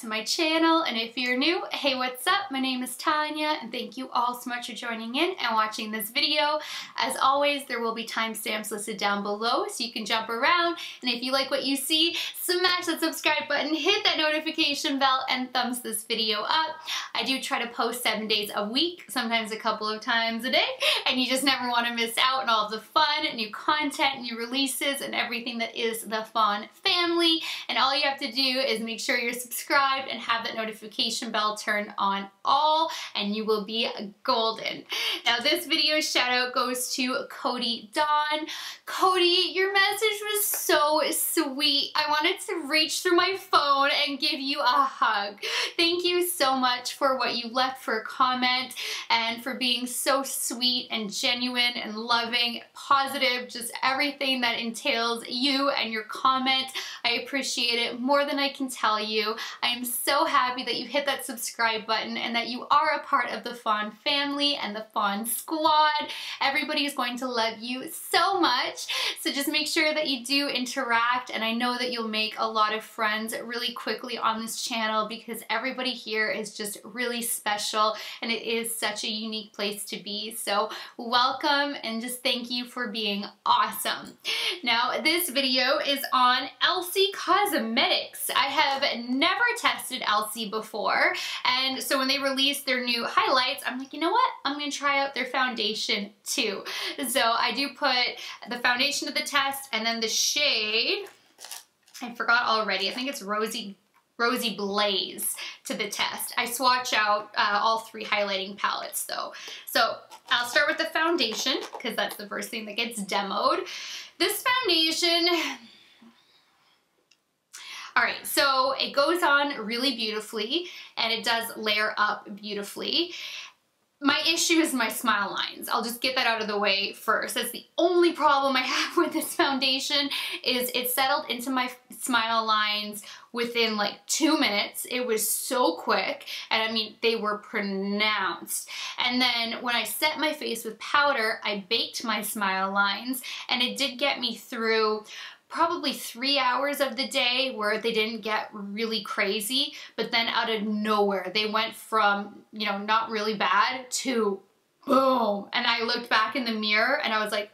to my channel, and if you're new, hey, what's up? My name is Tanya, and thank you all so much for joining in and watching this video. As always, there will be timestamps listed down below so you can jump around, and if you like what you see, smash that subscribe button, hit that notification bell, and thumbs this video up. I do try to post 7 days a week, sometimes a couple of times a day, and you just never want to miss out on all of the fun, new content, new releases, and everything that is the Fawn family. And all you have to do is make sure you're subscribed and have that notification bell turned on all, and you will be golden. Now this video shout out goes to Cody Dawn. Cody, your message was so sweet. I wanted to reach through my phone and give you a hug. Thank you so much for what you left for a comment and for being so sweet and genuine and loving, positive, just everything that entails you and your comment. I appreciate it more than I can tell you. I am so happy that you hit that subscribe button and that you are a part of the Fawn family and the Fawn Squad. Everybody is going to love you so much. So just make sure that you do interact, and I know that you'll make a lot of friends really quickly on this channel because everybody here is just really special and it is such a unique place to be. So welcome and just thank you for being awesome. Now this video is on Elcie Cosmetics. I have never tested Elcie before, and so when they released their new highlights, I'm like, you know what? I'm gonna try out their foundation too. So I do put the foundation to the test and then the shade, I forgot already, I think it's Rosy Blaze to the test. I swatch out all three highlighting palettes though. So I'll start with the foundation because that's the first thing that gets demoed. This foundation, all right, so it goes on really beautifully and it does layer up beautifully. My issue is my smile lines. I'll just get that out of the way first. That's the only problem I have with this foundation, is it settled into my smile lines within like 2 minutes. It was so quick, and I mean, they were pronounced. And then when I set my face with powder, I baked my smile lines, and it did get me through probably 3 hours of the day where they didn't get really crazy, but then out of nowhere, they went from, you know, not really bad to boom. And I looked back in the mirror and I was like,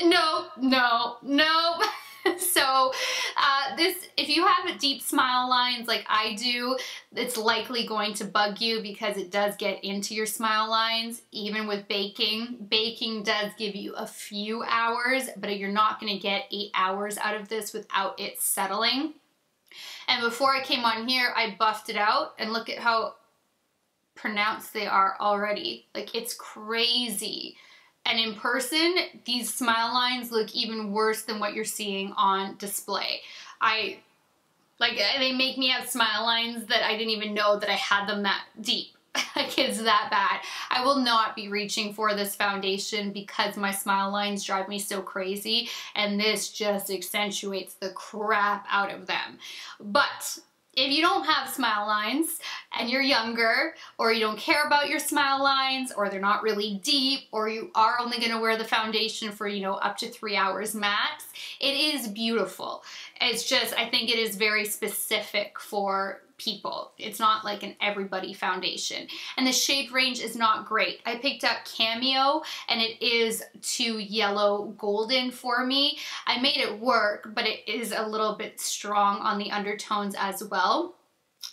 no, no, no. So if you have deep smile lines like I do, it's likely going to bug you because it does get into your smile lines. Even with baking, baking does give you a few hours, but you're not going to get 8 hours out of this without it settling. And before I came on here, I buffed it out, and look at how pronounced they are already. Like, it's crazy. And in person, these smile lines look even worse than what you're seeing on display. They make me have smile lines that I didn't even know that I had them that deep. Like, it's that bad. I will not be reaching for this foundation because my smile lines drive me so crazy, and this just accentuates the crap out of them. But if you don't have smile lines and you're younger, or you don't care about your smile lines, or they're not really deep, or you are only going to wear the foundation for, you know, up to 3 hours max, it is beautiful. It's just, I think it is very specific for people. It's not like an everybody foundation. And the shade range is not great. I picked up Cameo and it is too yellow golden for me. I made it work, but it is a little bit strong on the undertones as well.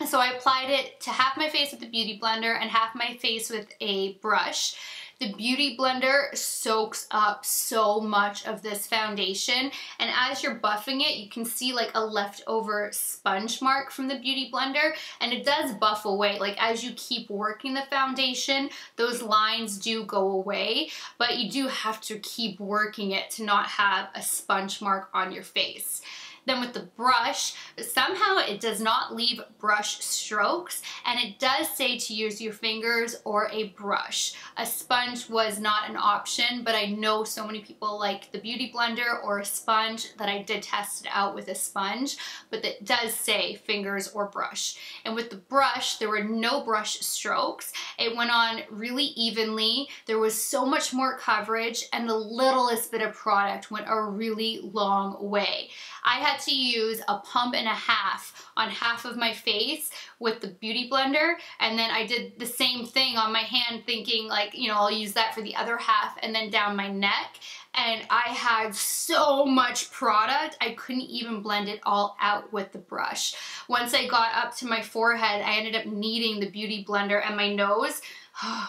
So I applied it to half my face with the Beauty Blender and half my face with a brush. The Beauty Blender soaks up so much of this foundation, and as you're buffing it, you can see like a leftover sponge mark from the Beauty Blender, and it does buff away. Like, as you keep working the foundation, those lines do go away, but you do have to keep working it to not have a sponge mark on your face. Then with the brush, somehow it does not leave brush strokes, and it does say to use your fingers or a brush. A sponge was not an option, but I know so many people like the Beauty Blender or a sponge that I did test it out with a sponge, but it does say fingers or brush. And with the brush, there were no brush strokes. It went on really evenly. There was so much more coverage, and the littlest bit of product went a really long way. I had had to use a pump and a half on half of my face with the beauty blender, and then I did the same thing on my hand thinking like, you know, I'll use that for the other half, and then down my neck. And I had so much product, I couldn't even blend it all out with the brush. Once I got up to my forehead, I ended up needing the beauty blender and my nose,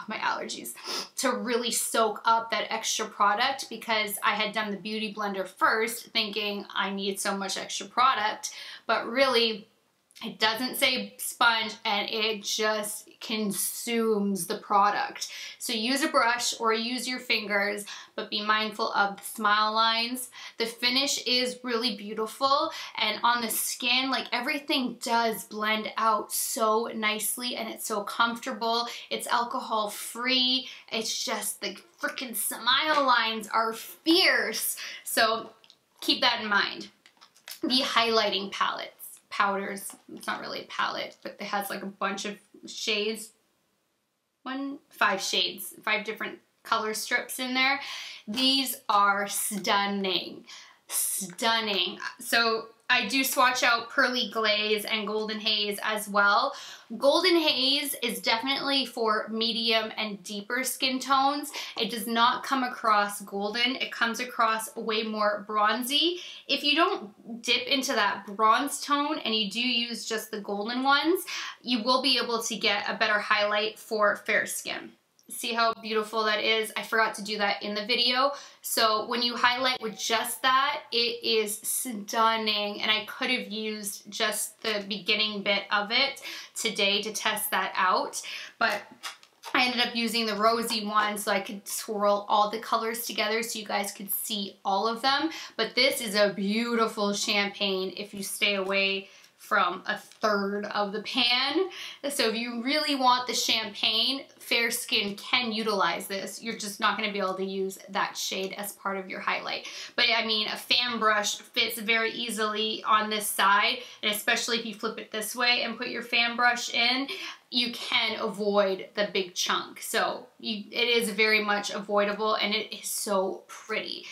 my allergies, to really soak up that extra product, because I had done the beauty blender first thinking I need so much extra product, but really it doesn't say sponge and it just consumes the product. So use a brush or use your fingers, but be mindful of the smile lines. The finish is really beautiful, and on the skin, like, everything does blend out so nicely and it's so comfortable. It's alcohol free. It's just the freaking smile lines are fierce. So keep that in mind. The highlighting palette. Powders, it's not really a palette, but it has like a bunch of shades, 5 shades, 5 different color strips in there. These are stunning, stunning. So I do swatch out Pearly Glaze and Golden Haze as well. Golden Haze is definitely for medium and deeper skin tones. It does not come across golden. It comes across way more bronzy. If you don't dip into that bronze tone and you do use just the golden ones, you will be able to get a better highlight for fair skin. See how beautiful that is? I forgot to do that in the video. So when you highlight with just that, it is stunning. And I could have used just the beginning bit of it today to test that out. But I ended up using the Rosey one so I could swirl all the colors together so you guys could see all of them. But this is a beautiful champagne if you stay away from a third of the pan. So if you really want the champagne, fair skin can utilize this. You're just not going to be able to use that shade as part of your highlight. But I mean, a fan brush fits very easily on this side, and especially if you flip it this way and put your fan brush in, you can avoid the big chunk. So it is very much avoidable, and it is so pretty.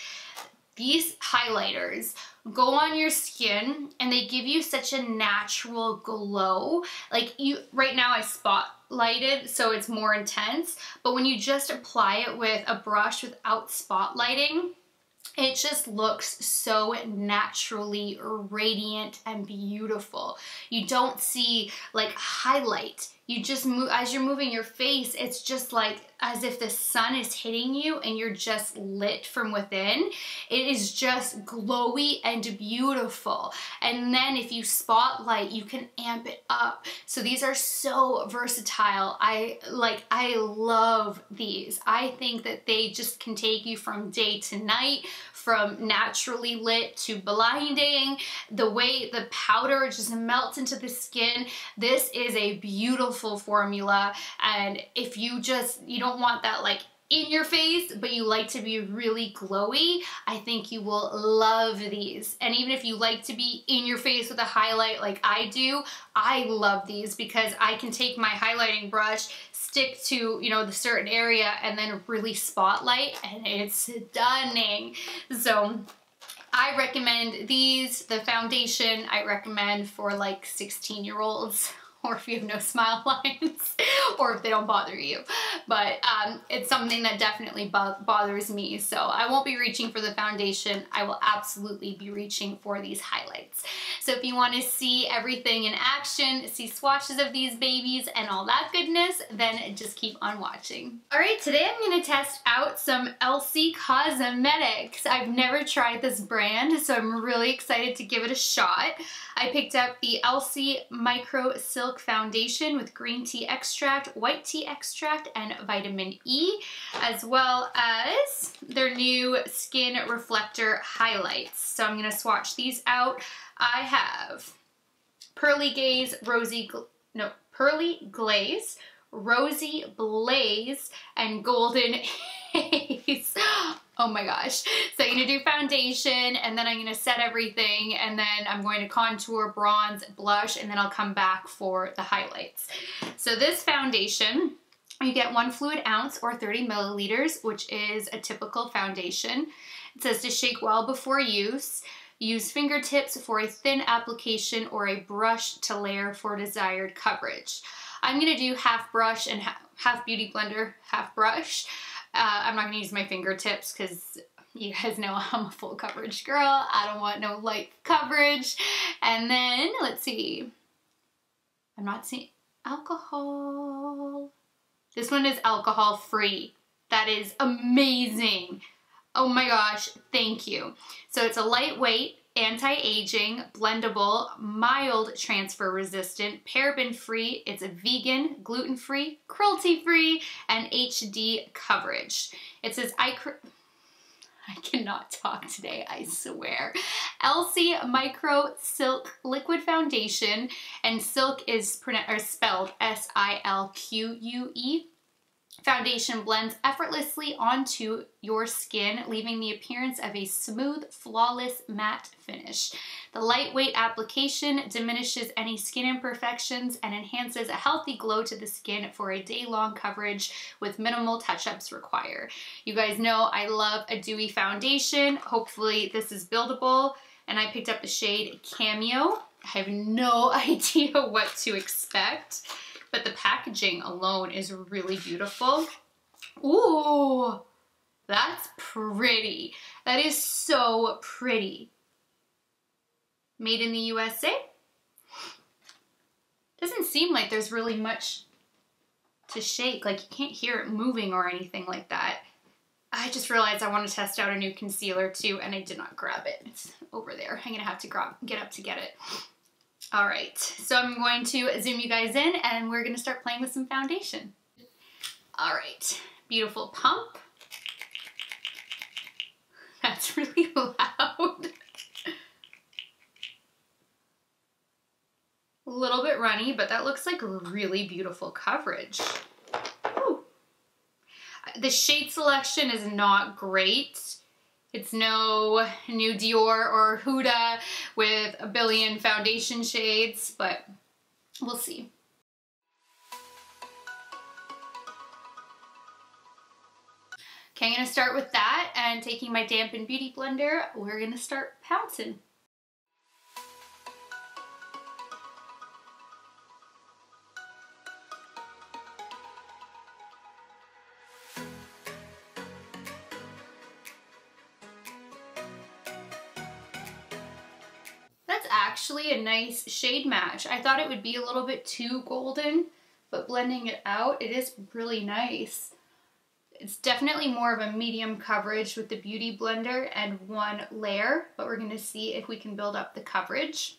These highlighters go on your skin and they give you such a natural glow. Like, right now I spotlighted so it's more intense, but when you just apply it with a brush without spotlighting, it just looks so naturally radiant and beautiful. You don't see like highlight. You just move, as you're moving your face, it's just like as if the sun is hitting you and you're just lit from within. It is just glowy and beautiful. And then if you spotlight, you can amp it up. So these are so versatile. I love these. I think that they just can take you from day to night, from naturally lit to blinding. The way the powder just melts into the skin, this is a beautiful formula. And if you don't want that like in your face, but you like to be really glowy, I think you will love these. And even if you like to be in your face with a highlight like I do, I love these because I can take my highlighting brush, stick to, you know, the certain area, and then really spotlight, and it's stunning. So I recommend these. The foundation I recommend for like 16-year-olds, or if you have no smile lines, or if they don't bother you. But it's something that definitely bothers me, so I won't be reaching for the foundation. I will absolutely be reaching for these highlights. So if you want to see everything in action, see swatches of these babies and all that goodness, then just keep on watching. Alright, today I'm going to test out some Elcie cosmetics. I've never tried this brand, so I'm really excited to give it a shot. I picked up the Elcie Micro Silk Foundation with green tea extract, white tea extract, and vitamin E, as well as their new Skin Reflector highlights. So I'm going to swatch these out. I have Pearly Glaze, Pearly Glaze, Rosy Blaze, and Golden Haze. Oh my gosh. So I'm going to do foundation, and then I'm going to set everything, and then I'm going to contour, bronze, blush, and then I'll come back for the highlights. So this foundation, you get 1 fluid ounce or 30 milliliters, which is a typical foundation. It says to shake well before use. Use fingertips for a thin application or a brush to layer for desired coverage. I'm gonna do half brush and half beauty blender, half brush. I'm not gonna use my fingertips because you guys know I'm a full coverage girl. I don't want no light coverage. And then, let's see. I'm not seeing alcohol. This one is alcohol free. That is amazing. Oh my gosh, thank you. So it's a lightweight, anti-aging, blendable, mild transfer resistant, paraben free. It's a vegan, gluten free, cruelty free, and HD coverage. It says I cannot talk today, I swear. Elcie Micro Silk Liquid Foundation, and Silque is spelled S-I-L-Q-U-E. Foundation blends effortlessly onto your skin, leaving the appearance of a smooth, flawless matte finish. The lightweight application diminishes any skin imperfections and enhances a healthy glow to the skin for a day-long coverage with minimal touch-ups required. You guys know I love a dewy foundation. Hopefully this is buildable, and I picked up the shade Cameo. I have no idea what to expect, but the packaging alone is really beautiful. Ooh, that's pretty. That is so pretty. Made in the USA. Doesn't seem like there's really much to shake. Like you can't hear it moving or anything like that. I just realized I want to test out a new concealer too, and I did not grab it. It's over there. I'm gonna have to get up to get it. All right, so I'm going to zoom you guys in and we're gonna start playing with some foundation. All right, beautiful pump. That's really loud. A little bit runny, but that looks like really beautiful coverage. Ooh. The shade selection is not great. It's no new Dior or Huda with a billion foundation shades, but we'll see. Okay, I'm gonna start with that, and taking my dampened beauty blender, we're gonna start pouncing. That's actually a nice shade match. I thought it would be a little bit too golden, but blending it out, it is really nice. It's definitely more of a medium coverage with the Beauty Blender and one layer, but we're gonna see if we can build up the coverage.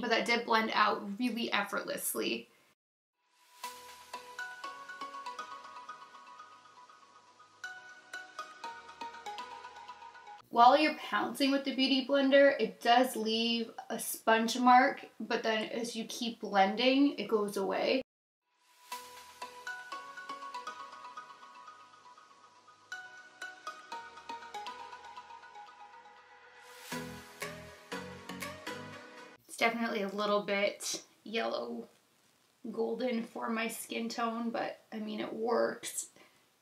But that did blend out really effortlessly. While you're pouncing with the Beauty Blender, it does leave a sponge mark, but then as you keep blending, it goes away. It's definitely a little bit yellow golden for my skin tone, but I mean, it works.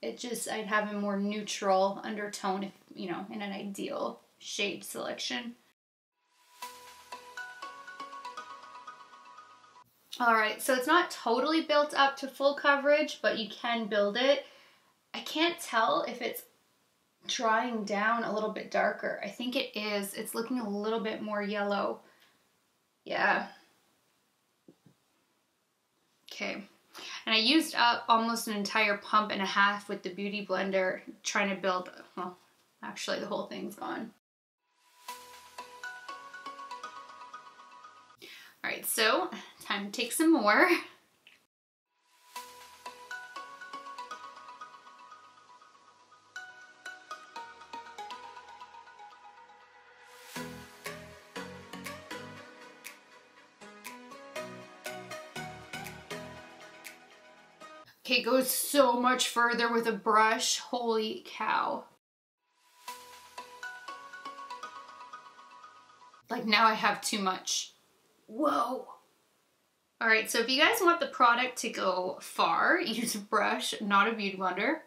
It just, I'd have a more neutral undertone if, you know, in an ideal shade selection. All right, so it's not totally built up to full coverage, but you can build it. I can't tell if it's drying down a little bit darker. I think it is. It's looking a little bit more yellow. Yeah. Okay. And I used up almost an entire pump and a half with the Beauty Blender trying to build, well, actually the whole thing's gone. All right, so time to take some more. Okay, it goes so much further with a brush. Holy cow. Like now I have too much. Whoa. All right, so if you guys want the product to go far, use a brush, not a Beauty Blender.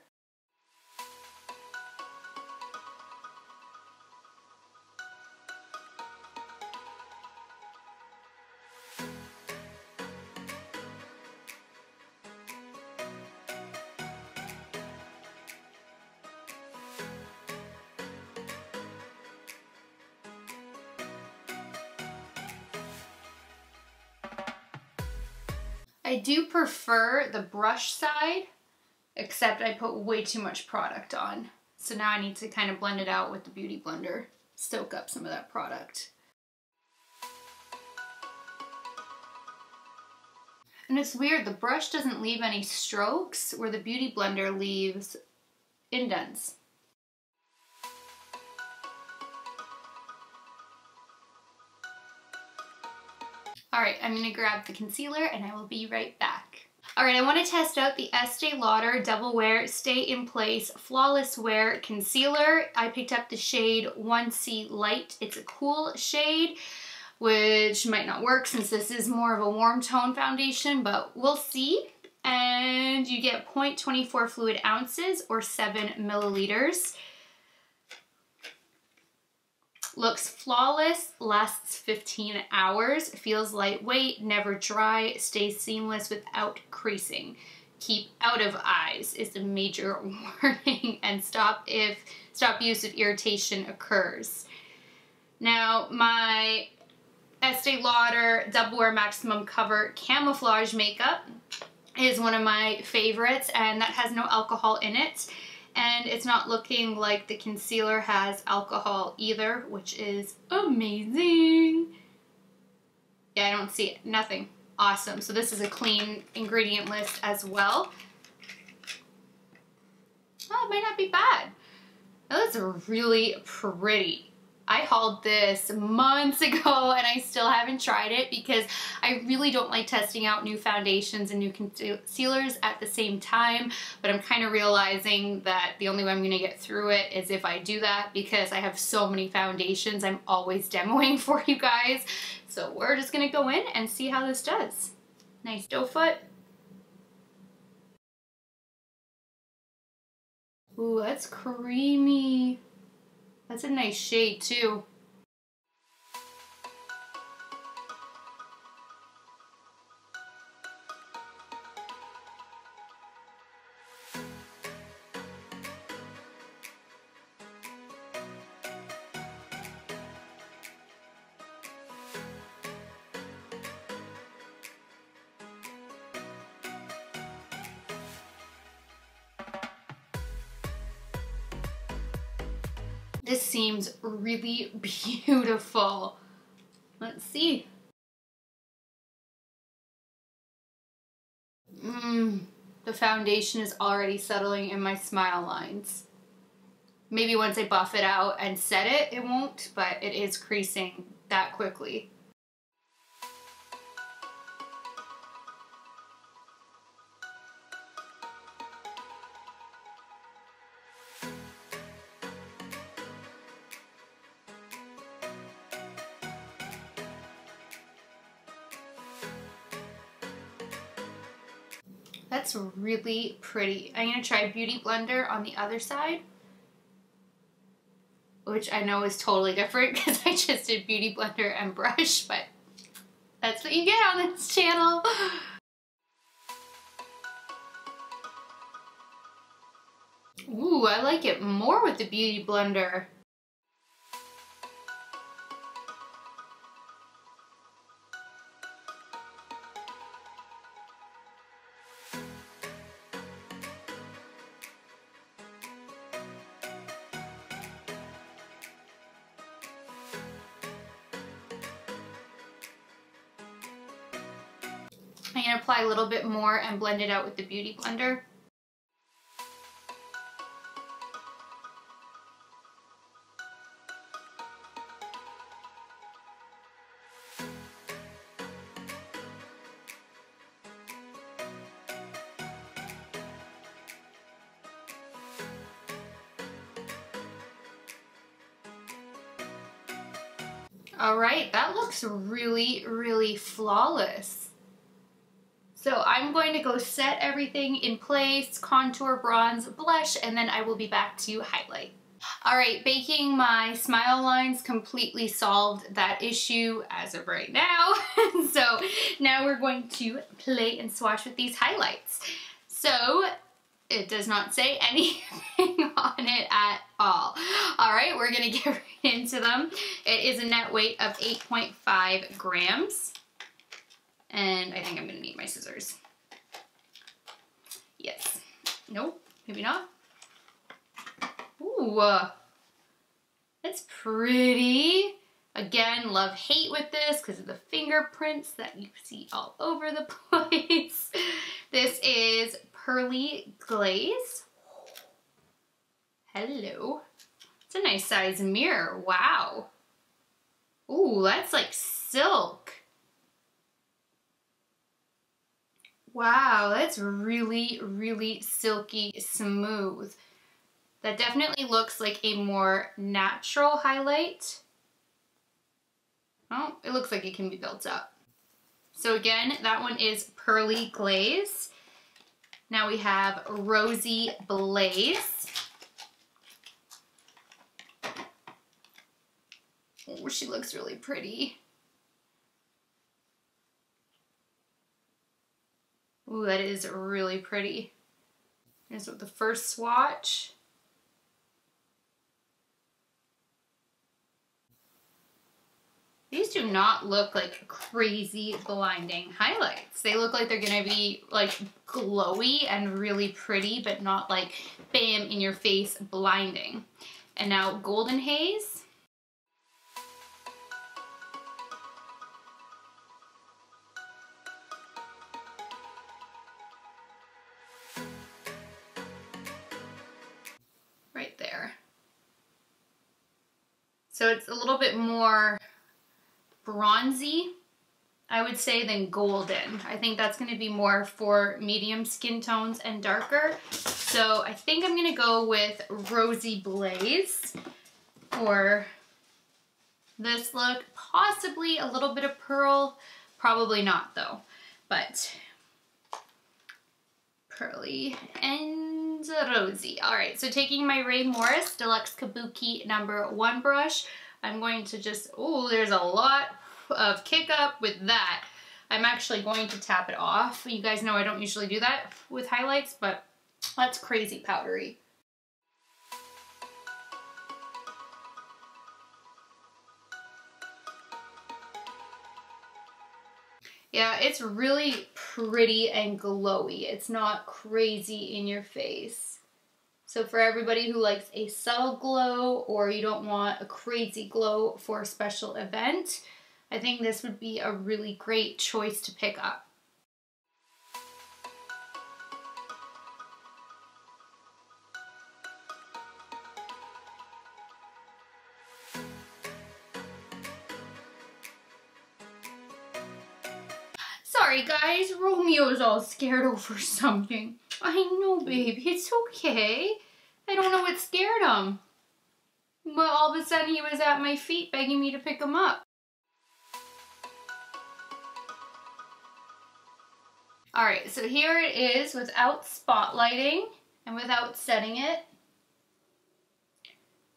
I do prefer the brush side, except I put way too much product on. So now I need to kind of blend it out with the Beauty Blender, soak up some of that product. And it's weird, the brush doesn't leave any strokes where the Beauty Blender leaves indents. Alright, I'm going to grab the concealer and I will be right back. Alright, I want to test out the Estee Lauder Double Wear Stay in Place Flawless Wear Concealer. I picked up the shade 1C Light. It's a cool shade, which might not work since this is more of a warm tone foundation, but we'll see. And you get 0.24 fluid ounces or 7 milliliters. Looks flawless, lasts 15 hours, feels lightweight, never dry, stays seamless without creasing. Keep out of eyes is a major warning, and stop use if irritation occurs. Now, my Estee Lauder Double Wear Maximum Cover Camouflage Makeup is one of my favorites, and that has no alcohol in it. And it's not looking like the concealer has alcohol either, which is amazing. Yeah, I don't see it. Nothing. Awesome. So this is a clean ingredient list as well. Oh, it might not be bad. Oh, that's really pretty. I hauled this months ago and I still haven't tried it because I really don't like testing out new foundations and new concealers at the same time, but I'm kind of realizing that the only way I'm going to get through it is if I do that, because I have so many foundations I'm always demoing for you guys. So we're just going to go in and see how this does. Nice doe foot. Ooh, that's creamy. That's a nice shade too. This seems really beautiful. Let's see. The foundation is already settling in my smile lines. Maybe once I buff it out and set it, it won't, but it is creasing that quickly. That's really pretty. I'm going to try Beauty Blender on the other side, which I know is totally different because I just did Beauty Blender and brush, but that's what you get on this channel. Ooh, I like it more with the Beauty Blender. I'm going to apply a little bit more and blend it out with the Beauty Blender. All right, that looks really, really flawless. So I'm going to go set everything in place, contour, bronze, blush, and then I will be back to highlight. All right, baking my smile lines completely solved that issue as of right now. So now we're going to play and swatch with these highlights. So it does not say anything on it at all. All right, we're gonna get right into them. It is a net weight of 8.5 grams. And I think I'm gonna need my my scissors. Yes. Nope, maybe not. Ooh, that's pretty. Again, love-hate with this because of the fingerprints that you see all over the place. This is Pearly Glaze. Hello. It's a nice size mirror. Wow. Ooh, that's like silk. Wow, that's really, really silky smooth. That definitely looks like a more natural highlight. Oh, it looks like it can be built up. So again, that one is Pearly Glaze. Now we have Rosy Blaze. Oh, she looks really pretty. Ooh, that is really pretty. Here's the first swatch. These do not look like crazy blinding highlights. They look like they're gonna be like glowy and really pretty, but not like bam in your face blinding. And now Golden Haze. Right there. So it's a little bit more bronzy, I would say, than golden. I think that's going to be more for medium skin tones and darker. So I think I'm going to go with Rosy Blaze for this look. Possibly a little bit of pearl. Probably not though. But Pearly and Rosy. Alright, so taking my Ray Morris Deluxe Kabuki #1 brush, I'm going to just, oh, there's a lot of kick up with that. I'm actually going to tap it off. You guys know I don't usually do that with highlights, but that's crazy powdery. Yeah, it's really pretty and glowy. It's not crazy in your face. So for everybody who likes a subtle glow or you don't want a crazy glow for a special event, I think this would be a really great choice to pick up. Sorry guys, Romeo's all scared over something. I know, baby, it's okay. I don't know what scared him. But all of a sudden he was at my feet begging me to pick him up. Alright, so here it is without spotlighting and without setting it.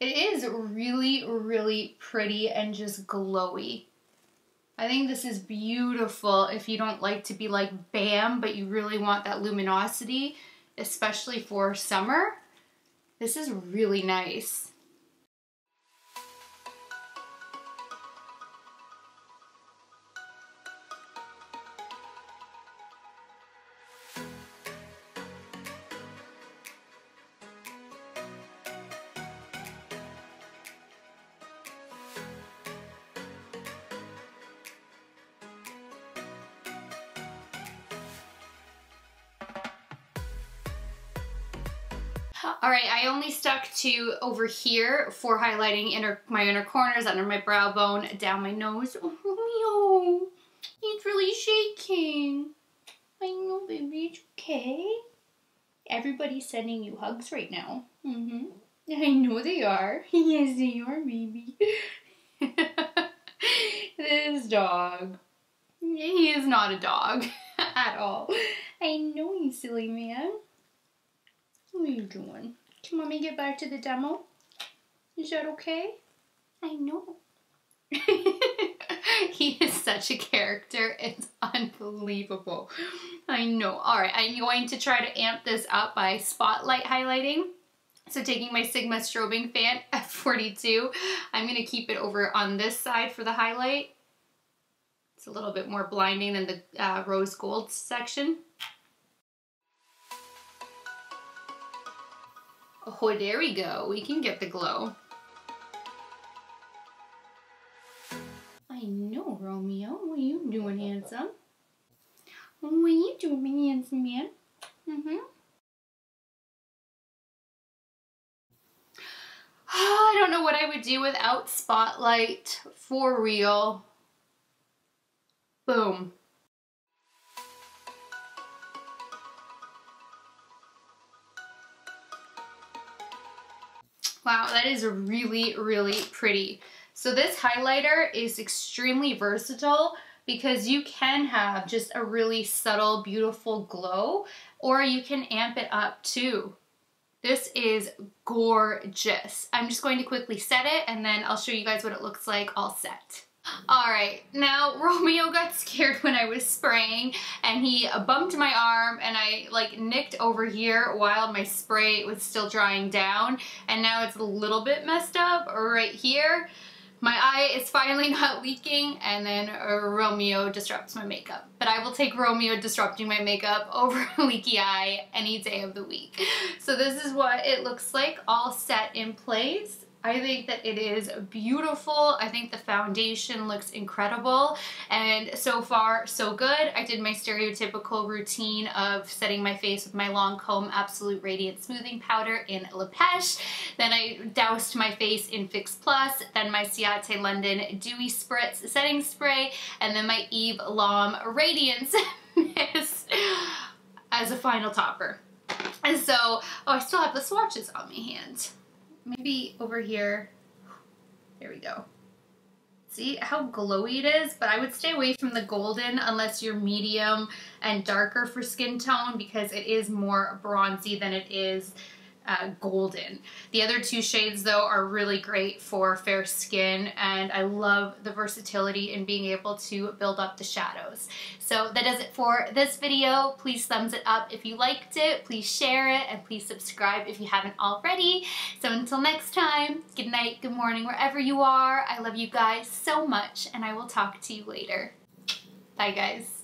It is really, really pretty and just glowy. I think this is beautiful if you don't like to be like bam, but you really want that luminosity, especially for summer. This is really nice. Alright, I only stuck to over here for highlighting my inner corners, under my brow bone, down my nose. Oh, Romeo, he's really shaking. I know, baby, it's okay. Everybody's sending you hugs right now. I know they are. Yes, they are, baby. This dog. He is not a dog at all. I know, you silly man. What are you doing? Can mommy get back to the demo? Is that okay? I know. He is such a character. It's unbelievable. I know. Alright, I'm going to try to amp this up by spotlight highlighting. So taking my Sigma strobing fan F42, I'm going to keep it over on this side for the highlight. It's a little bit more blinding than the rose gold section. Oh, there we go. We can get the glow. I know, Romeo. What are you doing, handsome? What are you doing, handsome man? I don't know what I would do without Spotlight, for real. Boom. Wow, that is really, really pretty. So this highlighter is extremely versatile because you can have just a really subtle, beautiful glow, or you can amp it up too. This is gorgeous. I'm just going to quickly set it and then I'll show you guys what it looks like all set. All right, now Romeo got scared when I was spraying and he bumped my arm and I like nicked over here while my spray was still drying down, and now it's a little bit messed up right here. My eye is finally not leaking, and then Romeo disrupts my makeup. But I will take Romeo disrupting my makeup over a leaky eye any day of the week. So this is what it looks like all set in place. I think that it is beautiful. I think the foundation looks incredible, and so far so good. I did my stereotypical routine of setting my face with my Lancome Absolute Radiant Smoothing Powder in La Pêche. Then I doused my face in Fix Plus, then my Ciate London Dewy Spritz Setting Spray, and then my Eve L'Homme Radiance Mist as a final topper. And so, oh, I still have the swatches on my hand. Maybe over here, there we go. See how glowy it is? But I would stay away from the golden unless you're medium and darker for skin tone, because it is more bronzy than it is golden. The other two shades though are really great for fair skin, and I love the versatility in being able to build up the shadows. So that does it for this video. Please thumbs it up if you liked it, please share it, and please subscribe if you haven't already. So until next time, good night, good morning, wherever you are. I love you guys so much, and I will talk to you later. Bye guys.